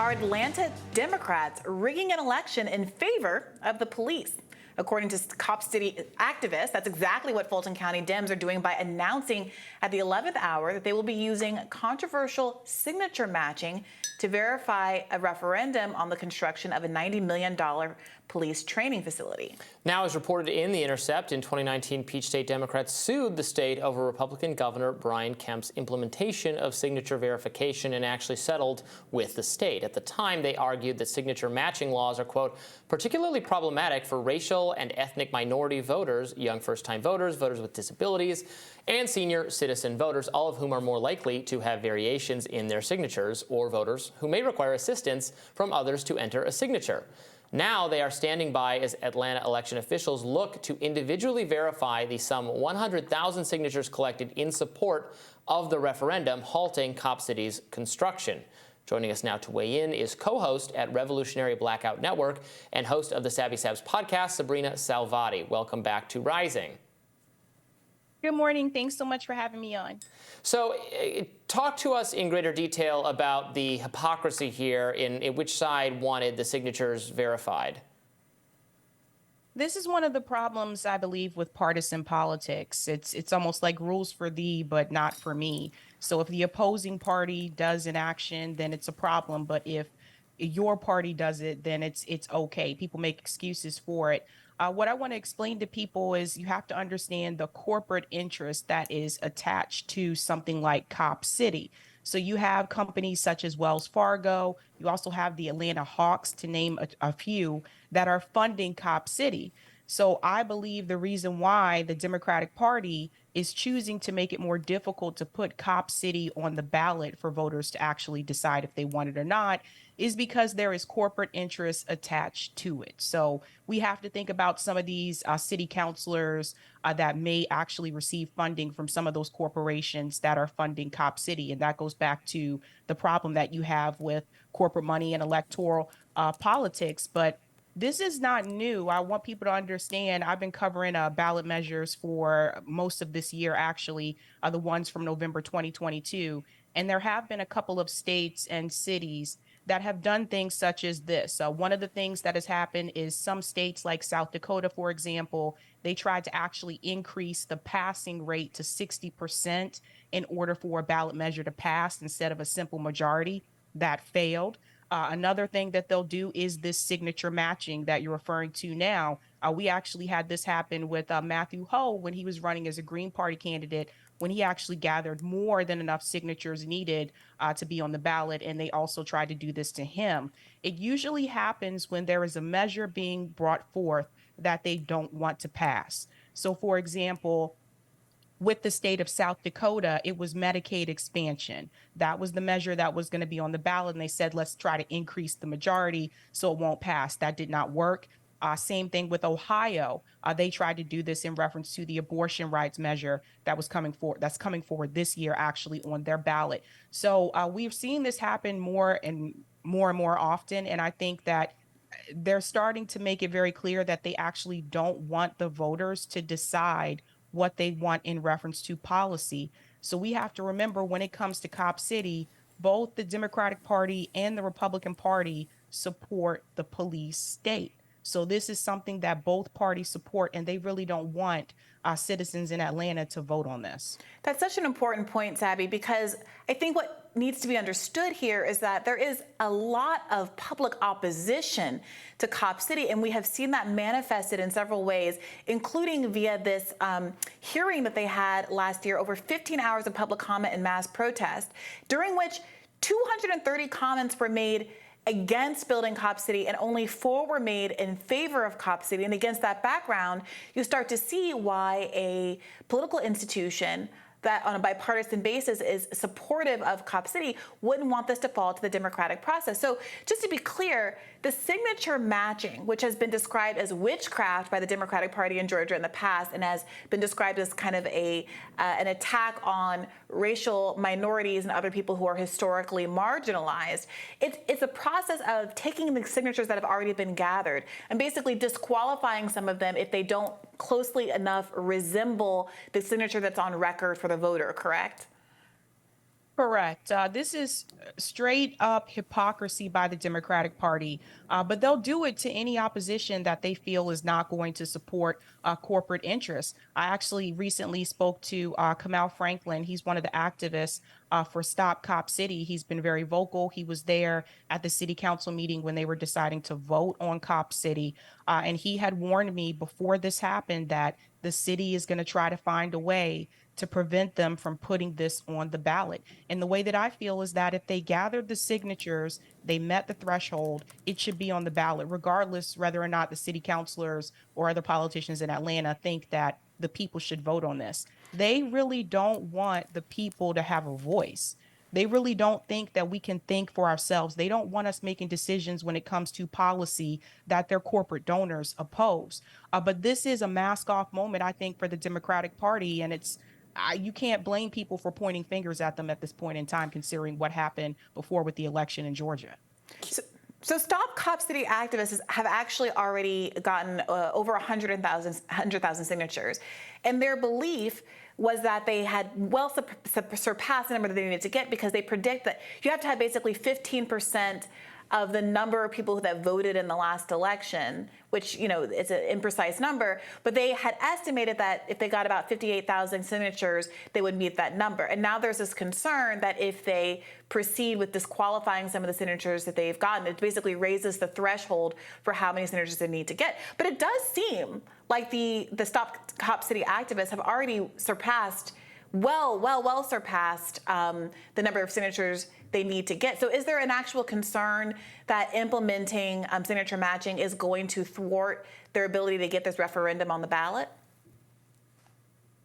Are Atlanta Democrats rigging an election in favor of the police? According to Cop City activists, that's exactly what Fulton County Dems are doing by announcing at the 11th hour that they will be using controversial signature matching to verify a referendum on the construction of a $90 million police training facility. Now, as reported in The Intercept, in 2019, Peach State Democrats sued the state over Republican Governor Brian Kemp's implementation of signature verification and actually settled with the state. At the time, they argued that signature matching laws are, quote, particularly problematic for racial and ethnic minority voters, young first-time voters, voters with disabilities, and senior citizen voters, all of whom are more likely to have variations in their signatures, or voters who may require assistance from others to enter a signature. Now they are standing by as Atlanta election officials look to individually verify the some 100,000 signatures collected in support of the referendum, halting Cop City's construction. Joining us now to weigh in is co-host at Revolutionary Blackout Network and host of the Sabby Sabs podcast, Sabrina Salvati. Welcome back to Rising. Good morning. Thanks so much for having me on. So talk to us in greater detail about the hypocrisy here in which side wanted the signatures verified. This is one of the problems, I believe, with partisan politics. It's almost like rules for thee, but not for me. So if the opposing party does an action, then it's a problem. But if your party does it, then it's okay. People make excuses for it. What I want to explain to people is you have to understand the corporate interest that is attached to something like Cop City. So you have companies such as Wells Fargo. You also have the Atlanta Hawks, to name a few, that are funding Cop City. So I believe the reason why the Democratic Party is choosing to make it more difficult to put Cop City on the ballot for voters to actually decide if they want it or not is because there is corporate interest attached to it. So we have to think about some of these city councilors that may actually receive funding from some of those corporations that are funding Cop City. And that goes back to the problem that you have with corporate money and electoral politics. But this is not new. I want people to understand I've been covering ballot measures for most of this year, actually, the ones from November 2022. And there have been a couple of states and cities that have done things such as this. One of the things that has happened is some states like South Dakota, for example, they tried to actually increase the passing rate to 60% in order for a ballot measure to pass instead of a simple majority. That failed. Another thing that they'll do is this signature matching that you're referring to now. We actually had this happen with Matthew Ho when he was running as a Green Party candidate, when he actually gathered more than enough signatures needed to be on the ballot, and they also tried to do this to him. It usually happens when there is a measure being brought forth that they don't want to pass. So, for example, with the state of South Dakota, it was Medicaid expansion. That was the measure that was going to be on the ballot. And they said, let's try to increase the majority so it won't pass. That did not work. Same thing with Ohio. They tried to do this in reference to the abortion rights measure that was coming forward. That's coming forward this year, actually, on their ballot. So we've seen this happen more and more often. And I think that they're starting to make it very clear that they actually don't want the voters to decide what they want in reference to policy. So we have to remember when it comes to Cop City, both the Democratic Party and the Republican Party support the police state. So this is something that both parties support, and they really don't want citizens in Atlanta to vote on this. That's such an important point, Sabby, because I think what needs to be understood here is that there is a lot of public opposition to Cop City, and we have seen that manifested in several ways, including via this hearing that they had last year, over 15 hours of public comment and mass protest, during which 230 comments were made against building Cop City, and only 4 were made in favor of Cop City. And against that background, you start to see why a political institution that on a bipartisan basis is supportive of Cop City wouldn't want this to fall to the democratic process. So just to be clear, the signature matching, which has been described as witchcraft by the Democratic Party in Georgia in the past and has been described as kind of an attack on racial minorities and other people who are historically marginalized, it's a process of taking the signatures that have already been gathered and basically disqualifying some of them if they don't closely enough resemble the signature that's on record for the voter, correct? Correct. This is straight up hypocrisy by the Democratic Party, but they'll do it to any opposition that they feel is not going to support corporate interests. I actually recently spoke to Kamau Franklin. He's one of the activists for Stop Cop City. He's been very vocal. He was there at the city council meeting when they were deciding to vote on Cop City. And he had warned me before this happened that the city is going to try to find a way to prevent them from putting this on the ballot. And the way that I feel is that if they gathered the signatures, they met the threshold, it should be on the ballot, regardless whether or not the city councilors or other politicians in Atlanta think that the people should vote on this. They really don't want the people to have a voice. They really don't think that we can think for ourselves. They don't want us making decisions when it comes to policy that their corporate donors oppose. But this is a mask off moment, I think, for the Democratic Party. And you can't blame people for pointing fingers at them at this point in time, considering what happened before with the election in Georgia. So Stop Cop City activists have actually already gotten over 100,000 signatures. And their belief was that they had well surpassed the number that they needed to get, because they predict that you have to have basically 15% of the number of people that voted in the last election, which, you know, it's an imprecise number, but they had estimated that if they got about 58,000 signatures, they would meet that number. And now there's this concern that if they proceed with disqualifying some of the signatures that they've gotten, it basically raises the threshold for how many signatures they need to get. But it does seem like the Stop Cop City activists have already surpassed, well surpassed the number of signatures they need to get. So is there an actual concern that implementing signature matching is going to thwart their ability to get this referendum on the ballot?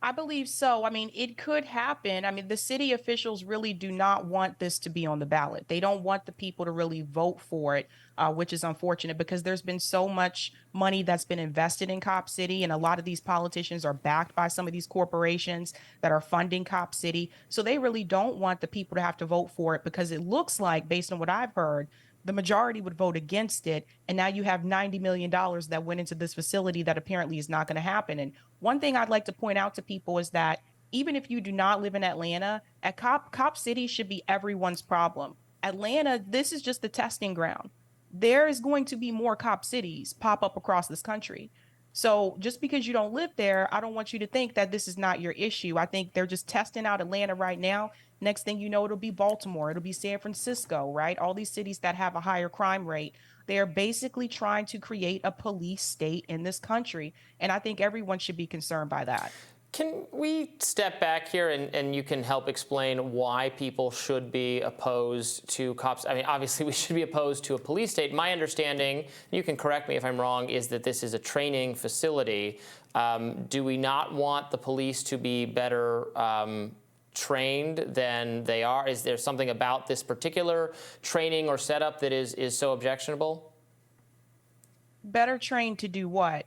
I believe so. I mean, it could happen. I mean, the city officials really do not want this to be on the ballot. They don't want the people to really vote for it, which is unfortunate because there's been so much money that's been invested in Cop City. And a lot of these politicians are backed by some of these corporations that are funding Cop City. So they really don't want the people to have to vote for it, because it looks like, based on what I've heard, the majority would vote against it. And now you have $90 million that went into this facility that apparently is not going to happen. And one thing I'd like to point out to people is that even if you do not live in Atlanta, Cop City should be everyone's problem. Atlanta, this is just the testing ground. There is going to be more Cop Cities pop up across this country. So just because you don't live there, I don't want you to think that this is not your issue. I think they're just testing out Atlanta right now. Next thing you know, it'll be Baltimore, it'll be San Francisco, right? All these cities that have a higher crime rate. They are basically trying to create a police state in this country. And I think everyone should be concerned by that. Can we step back here and you can help explain why people should be opposed to cops? I mean, obviously we should be opposed to a police state. My understanding, you can correct me if I'm wrong, is that this is a training facility. Do we not want the police to be better trained than they are? Is there something about this particular training or setup that is so objectionable? Better trained to do what?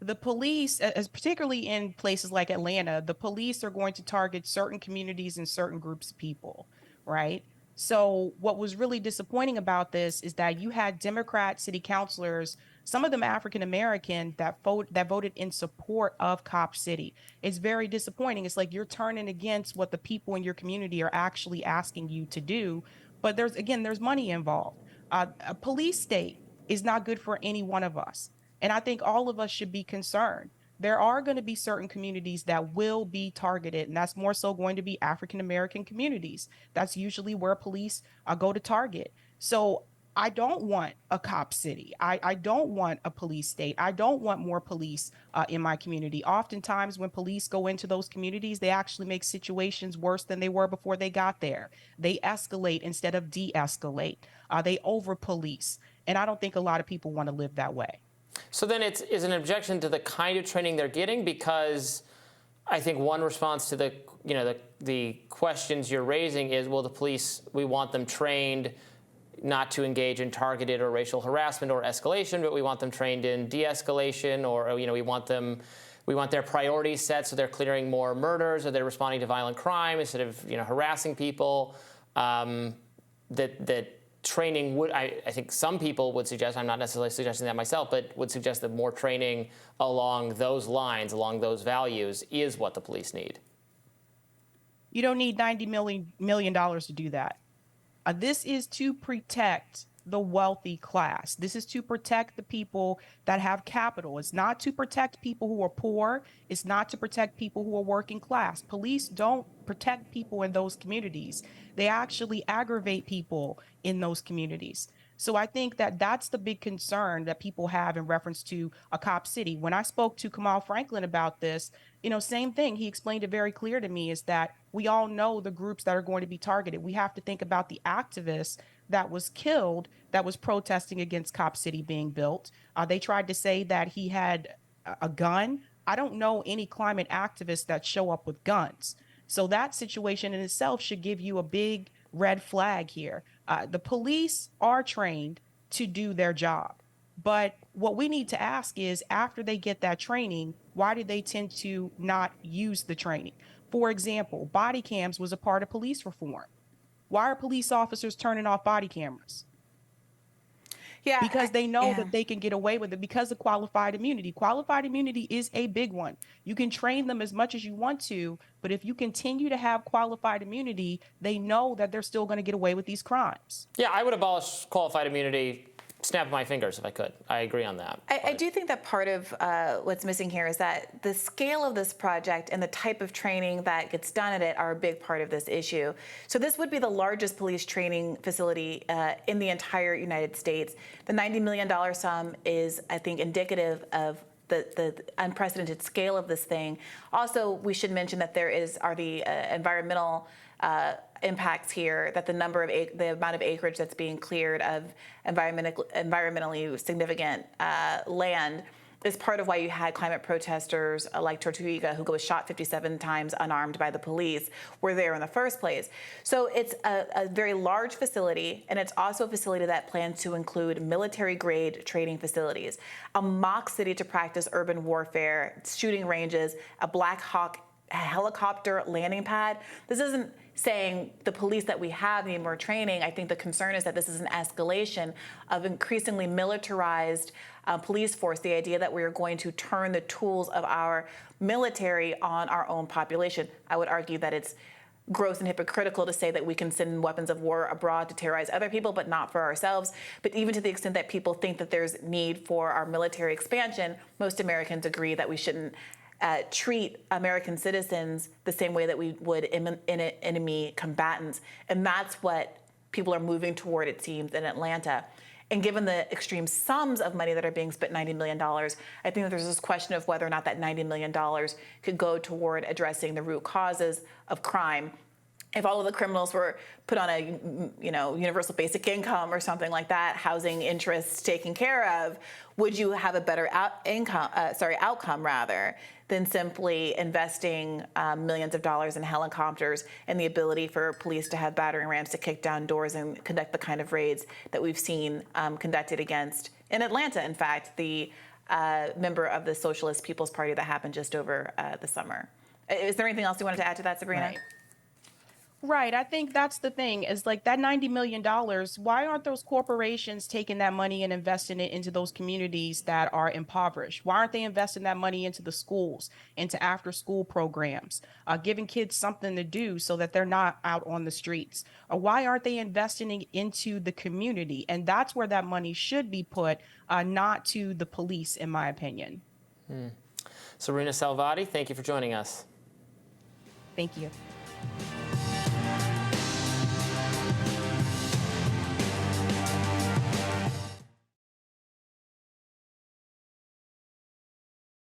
The police, as particularly in places like Atlanta, the police are going to target certain communities and certain groups of people, right? So what was really disappointing about this is that you had Democrat city councilors, some of them African American, that voted in support of Cop City. It's very disappointing. It's like you're turning against what the people in your community are actually asking you to do. But there's money involved. A police state is not good for any one of us. And I think all of us should be concerned. There are going to be certain communities that will be targeted, and that's more so going to be African American communities. That's usually where police go to target. So I don't want a cop city. I don't want a police state. I don't want more police in my community. Oftentimes when police go into those communities, they actually make situations worse than they were before they got there. They escalate instead of de-escalate. They over-police. And I don't think a lot of people want to live that way. So then is an objection to the kind of training they're getting, because I think one response to the questions you're raising is, well, the police, we want them trained not to engage in targeted or racial harassment or escalation, but we want them trained in de-escalation, or we want their priorities set so they're clearing more murders, or they're responding to violent crime instead of harassing people. That training would, I think some people would suggest, I'm not necessarily suggesting that myself, but would suggest that more training along those lines, along those values, is what the police need. You don't need $90 million to do that. This is to protect the wealthy class. This is to protect the people that have capital. It's not to protect people who are poor. It's not to protect people who are working class. Police don't protect people in those communities. They actually aggravate people in those communities. So I think that that's the big concern that people have in reference to a cop city. When I spoke to Kamal Franklin about this, same thing. He explained it very clear to me is that we all know the groups that are going to be targeted. We have to think about the activists that was killed that was protesting against Cop City being built. They tried to say that he had a gun. I don't know any climate activists that show up with guns. So that situation in itself should give you a big red flag here. The police are trained to do their job. But what we need to ask is, after they get that training, why do they tend to not use the training? For example, body cams was a part of police reform. Why are police officers turning off body cameras? Yeah, Because they know yeah. that they can get away with it because of qualified immunity. Qualified immunity is a big one. You can train them as much as you want to, but if you continue to have qualified immunity, they know that they're still going to get away with these crimes. Yeah, I would abolish qualified immunity, snap my fingers if I could. I agree on that. I do think that part of what's missing here is that the scale of this project and the type of training that gets done at it are a big part of this issue. So this would be the largest police training facility in the entire United States. The $90 million sum is, I think, indicative of the unprecedented scale of this thing. Also, we should mention that there are the environmental impacts here, that the amount of acreage that's being cleared of environmentally significant land is part of why you had climate protesters like Tortuga, who was shot 57 times unarmed by the police, were there in the first place. So it's a very large facility, and it's also a facility that plans to include military-grade training facilities, a mock city to practice urban warfare, shooting ranges, a Black Hawk helicopter landing pad. This isn't saying the police that we have need more training. I think the concern is that this is an escalation of increasingly militarized police force, the idea that we are going to turn the tools of our military on our own population. I would argue that it's gross and hypocritical to say that we can send weapons of war abroad to terrorize other people, but not for ourselves. But even to the extent that people think that there's need for our military expansion, most Americans agree that we shouldn't treat American citizens the same way that we would enemy combatants. And that's what people are moving toward, it seems, in Atlanta. And given the extreme sums of money that are being spent, $90 million, I think that there's this question of whether or not that $90 million could go toward addressing the root causes of crime. If all of the criminals were put on a, universal basic income or something like that, housing interests taken care of, would you have a better outcome than simply investing millions of dollars in helicopters and the ability for police to have battering rams to kick down doors and conduct the kind of raids that we've seen conducted against, in Atlanta, in fact, the member of the Socialist People's Party that happened just over the summer. Is there anything else you wanted to add to that, Sabrina? Right. I think that's the thing, is like that $90 million. Why aren't those corporations taking that money and investing it into those communities that are impoverished? Why aren't they investing that money into the schools, into after school programs, giving kids something to do so that they're not out on the streets? Or why aren't they investing into the community? And that's where that money should be put, not to the police, in my opinion. Sabrina Salvati, thank you for joining us. Thank you.